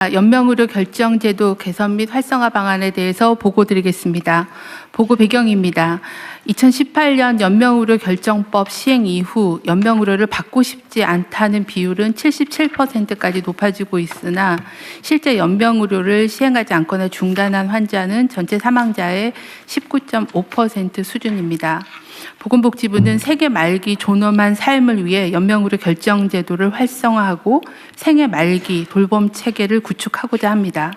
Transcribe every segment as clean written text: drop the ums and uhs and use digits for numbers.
연명의료 결정제도 개선 및 활성화 방안에 대해서 보고드리겠습니다. 보고 배경입니다. 2018년 연명의료 결정법 시행 이후 연명의료를 받고 싶지 않다는 비율은 77%까지 높아지고 있으나 실제 연명의료를 시행하지 않거나 중단한 환자는 전체 사망자의 19.5% 수준입니다. 보건복지부는 생애 말기 존엄한 삶을 위해 연명의료 결정제도를 활성화하고 생애 말기 돌봄 체계를 구축하고자 합니다.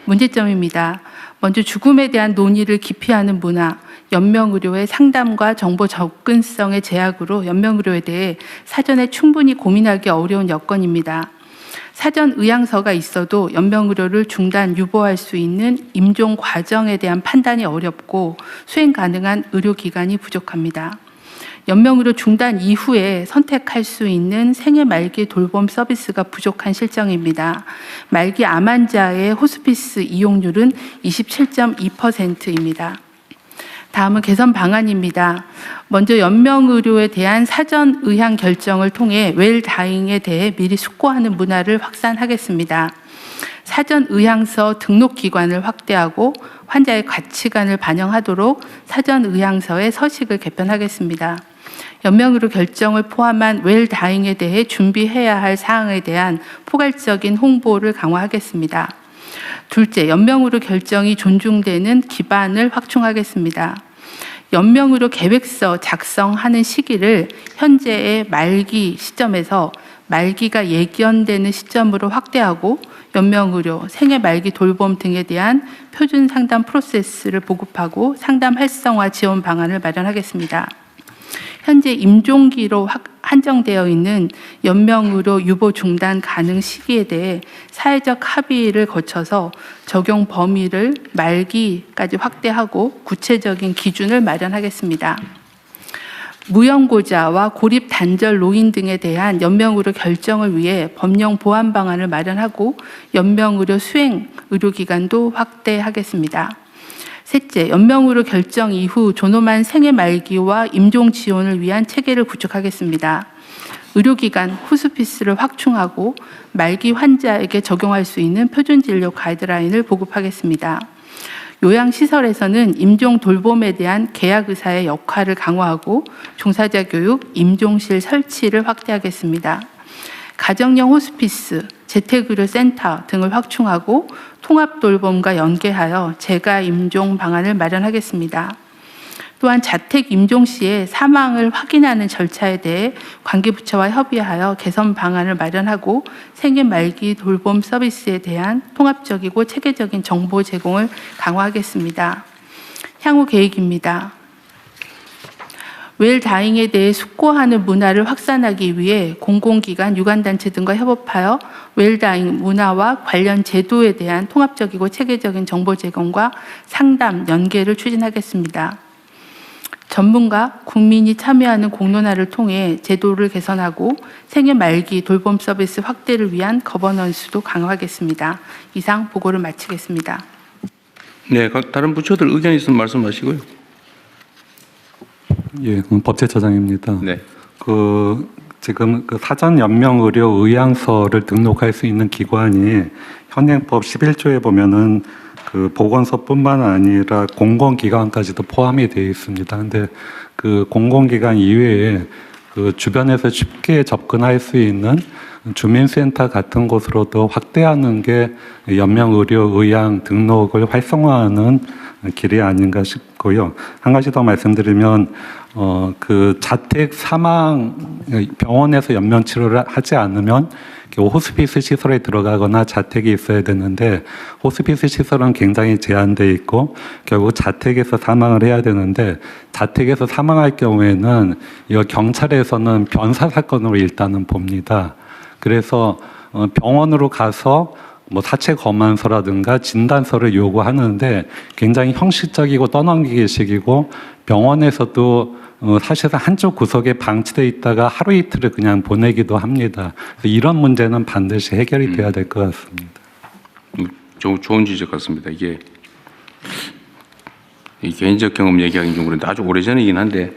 문제점입니다. 먼저 죽음에 대한 논의를 기피하는 문화, 연명의료의 상담과 정보 접근성의 제약으로 연명의료에 대해 사전에 충분히 고민하기 어려운 여건입니다. 사전 의향서가 있어도 연명의료를 중단, 유보할 수 있는 임종 과정에 대한 판단이 어렵고 수행 가능한 의료기관이 부족합니다. 연명의료 중단 이후에 선택할 수 있는 생애 말기 돌봄 서비스가 부족한 실정입니다. 말기 암 환자의 호스피스 이용률은 27.2%입니다. 다음은 개선 방안입니다. 먼저 연명의료에 대한 사전 의향 결정을 통해 웰다잉에 대해 미리 숙고하는 문화를 확산하겠습니다. 사전 의향서 등록 기관을 확대하고 환자의 가치관을 반영하도록 사전 의향서의 서식을 개편하겠습니다. 연명의료 결정을 포함한 웰다잉에 대해 준비해야 할 사항에 대한 포괄적인 홍보를 강화하겠습니다. 둘째, 연명의료 결정이 존중되는 기반을 확충하겠습니다. 연명의료 계획서 작성하는 시기를 현재의 말기 시점에서 말기가 예견되는 시점으로 확대하고 연명의료, 생애 말기 돌봄 등에 대한 표준 상담 프로세스를 보급하고 상담 활성화 지원 방안을 마련하겠습니다. 현재 임종기로 한정되어 있는 연명의료 유보 중단 가능 시기에 대해 사회적 합의를 거쳐서 적용 범위를 말기까지 확대하고 구체적인 기준을 마련하겠습니다. 무연고자와 고립 단절 노인 등에 대한 연명의료 결정을 위해 법령 보완 방안을 마련하고 연명의료 수행 의료기관도 확대하겠습니다. 셋째, 연명의료 결정 이후 존엄한 생애 말기와 임종 지원을 위한 체계를 구축하겠습니다. 의료기관 호스피스를 확충하고 말기 환자에게 적용할 수 있는 표준진료 가이드라인을 보급하겠습니다. 요양시설에서는 임종 돌봄에 대한 계약의사의 역할을 강화하고 종사자 교육, 임종실 설치를 확대하겠습니다. 가정형 호스피스, 재택의료센터 등을 확충하고 통합돌봄과 연계하여 재가 임종 방안을 마련하겠습니다. 또한 자택 임종 시에 사망을 확인하는 절차에 대해 관계부처와 협의하여 개선 방안을 마련하고 생애 말기 돌봄 서비스에 대한 통합적이고 체계적인 정보 제공을 강화하겠습니다. 향후 계획입니다. 웰다잉에 대해 숙고하는 문화를 확산하기 위해 공공기관, 유관단체 등과 협업하여 웰다잉 문화와 관련 제도에 대한 통합적이고 체계적인 정보 제공과 상담, 연계를 추진하겠습니다. 전문가, 국민이 참여하는 공론화를 통해 제도를 개선하고 생애 말기 돌봄 서비스 확대를 위한 거버넌스도 강화하겠습니다. 이상 보고를 마치겠습니다. 네, 다른 부처들 의견 있으면 말씀하시고요. 예, 법제처장입니다. 네. 지금 사전 연명의료 의향서를 등록할 수 있는 기관이 현행법 11조에 보면은 보건소뿐만 아니라 공공기관까지도 포함이 되어 있습니다. 근데 공공기관 이외에 주변에서 쉽게 접근할 수 있는 주민센터 같은 곳으로도 확대하는 게 연명의료 의향 등록을 활성화하는 길이 아닌가 싶고요. 한 가지 더 말씀드리면 자택 사망 병원에서 연명 치료를 하지 않으면 호스피스 시설에 들어가거나 자택이 있어야 되는데 호스피스 시설은 굉장히 제한되어 있고 결국 자택에서 사망을 해야 되는데 자택에서 사망할 경우에는 이거 경찰에서는 변사 사건으로 일단은 봅니다. 그래서 병원으로 가서 사체 검안서라든가 진단서를 요구하는데 굉장히 형식적이고 떠넘기기식이고 병원에서도 사실상 한쪽 구석에 방치되어 있다가 하루 이틀을 그냥 보내기도 합니다. 그래서 이런 문제는 반드시 해결이 돼야 될 것 같습니다. 좋은 지적 같습니다. 이게 개인적 경험 얘기하기는 좀 그런데 아주 오래전이긴 한데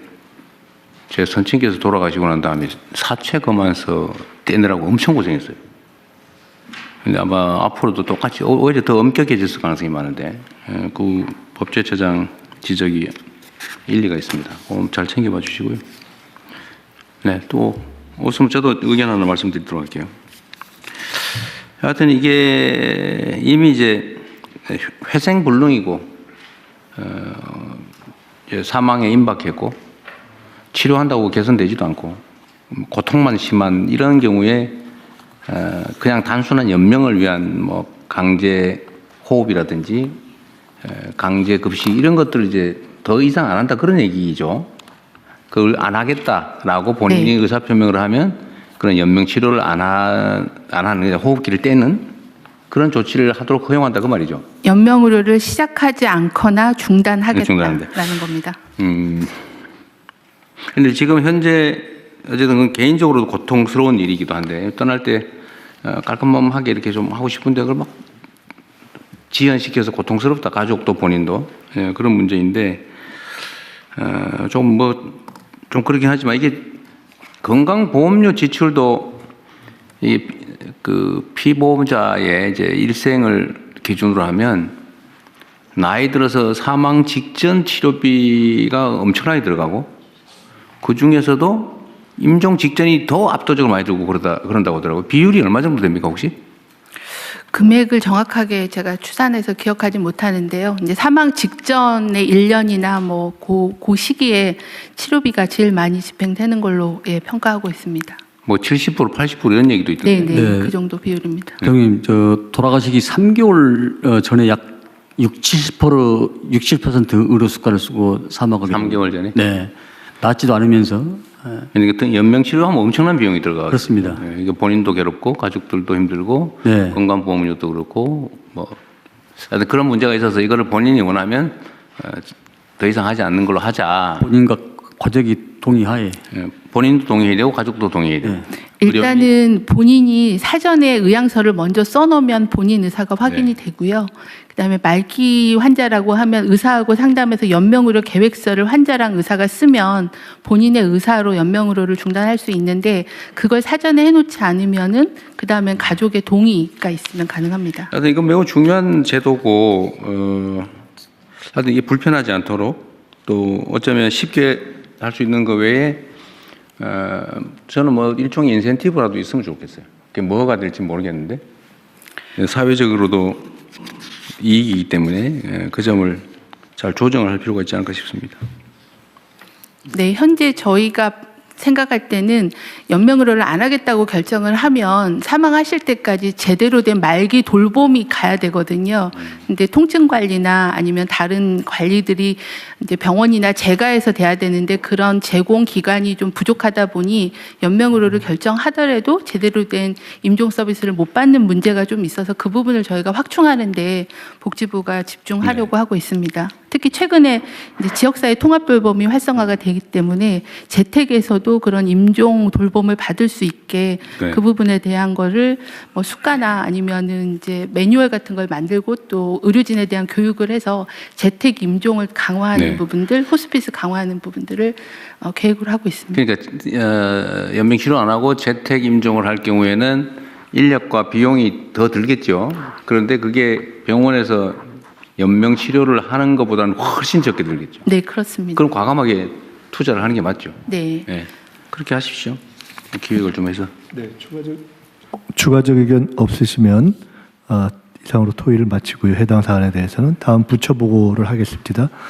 제 선친께서 돌아가시고 난 다음에 사체 검안서 떼느라고 엄청 고생했어요. 근데 아마 앞으로도 똑같이 오히려 더 엄격해질 가능성이 많은데 그 법제처장 지적이 일리가 있습니다. 잘 챙겨봐 주시고요. 네, 또 없으면 저도 의견 하나 말씀드리도록 할게요. 하여튼 이게 이미 이제 회생불능이고 이제 사망에 임박했고 치료한다고 개선되지도 않고 고통만 심한 이런 경우에 그냥 단순한 연명을 위한 뭐 강제 호흡이라든지 강제 급식 이런 것들을 이제 더 이상 안 한다 그런 얘기죠. 그걸 안 하겠다라고 본인이 네. 의사표명을 하면 그런 연명 치료를 안 하는 호흡기를 떼는 그런 조치를 하도록 허용한다 그 말이죠. 연명 의료를 시작하지 않거나 중단하겠다라는 중단한대. 겁니다. 근데 지금 현재 어쨌든 그건 개인적으로도 고통스러운 일이기도 한데 떠날 때 깔끔하게 이렇게 좀 하고 싶은데 그걸 막 지연시켜서 고통스럽다 가족도 본인도 그런 문제인데 좀 그렇긴 하지만 이게 건강보험료 지출도 그 피보험자의 이제 일생을 기준으로 하면 나이 들어서 사망 직전 치료비가 엄청나게 들어가고 그 중에서도 임종 직전이 더 압도적으로 많이 들고 그런다고 하더라고요. 비율이 얼마 정도 됩니까 혹시? 금액을 정확하게 제가 추산해서 기억하지 못하는데요. 이제 사망 직전의 1년이나 뭐 그 시기에 치료비가 제일 많이 집행되는 걸로 평가하고 있습니다. 뭐 70%, 80% 이런 얘기도 있던데. 네, 네. 그 정도 비율입니다. 경님, 돌아가시기 3개월 전에 약 60% 의료 수가를 쓰고 사망을 3개월 전에? 네, 낫지도 않으면서 그러니까 연명 치료하면 엄청난 비용이 들어가요. 그렇습니다. 이게 본인도 괴롭고 가족들도 힘들고 네. 건강보험료도 그렇고 뭐 하여튼 그런 문제가 있어서 이거를 본인이 원하면 더 이상 하지 않는 걸로 하자. 본인과 가족이 동의하에 본인도 동의해야 되고 가족도 동의해야 돼요. 일단은 본인이 사전에 의향서를 먼저 써놓으면 본인 의사가 확인이 되고요. 그다음에 말기 환자라고 하면 의사하고 상담해서 연명의료 계획서를 환자랑 의사가 쓰면 본인의 의사로 연명의료를 중단할 수 있는데 그걸 사전에 해놓지 않으면은 그다음에 가족의 동의가 있으면 가능합니다. 하여튼 이건 매우 중요한 제도고 하여튼 이게 불편하지 않도록 또 어쩌면 쉽게 할 수 있는 거 외에 저는 뭐 일종의 인센티브라도 있으면 좋겠어요. 그게 뭐가 될지 모르겠는데 사회적으로도 이익이기 때문에 그 점을 잘 조정을 할 필요가 있지 않을까 싶습니다. 네, 현재 저희가 생각할 때는 연명의료를 안 하겠다고 결정을 하면 사망하실 때까지 제대로 된 말기 돌봄이 가야 되거든요. 근데 통증 관리나 아니면 다른 관리들이 이제 병원이나 재가에서 돼야 되는데 그런 제공 기관이 좀 부족하다 보니 연명의료를 결정하더라도 제대로 된 임종 서비스를 못 받는 문제가 좀 있어서 그 부분을 저희가 확충하는데 복지부가 집중하려고 하고 있습니다. 특히 최근에 이제 지역사회 통합돌봄이 활성화가 되기 때문에 재택에서도 그런 임종 돌봄을 받을 수 있게 네. 그 부분에 대한 거를 뭐 수가나 아니면은 이제 매뉴얼 같은 걸 만들고 또 의료진에 대한 교육을 해서 재택 임종을 강화하는 네. 부분들, 호스피스 강화하는 부분들을 계획을 하고 있습니다. 그러니까 연명 치료 안 하고 재택 임종을 할 경우에는 인력과 비용이 더 들겠죠. 그런데 그게 병원에서 연명 치료를 하는 것보다는 훨씬 적게 들겠죠. 네, 그렇습니다. 그럼 과감하게 투자를 하는 게 맞죠. 네. 네. 그렇게 하십시오. 기획을 좀 해서. 네, 추가적 의견 없으시면 이상으로 토의를 마치고요. 해당 사안에 대해서는 다음 부처 보고를 하겠습니다.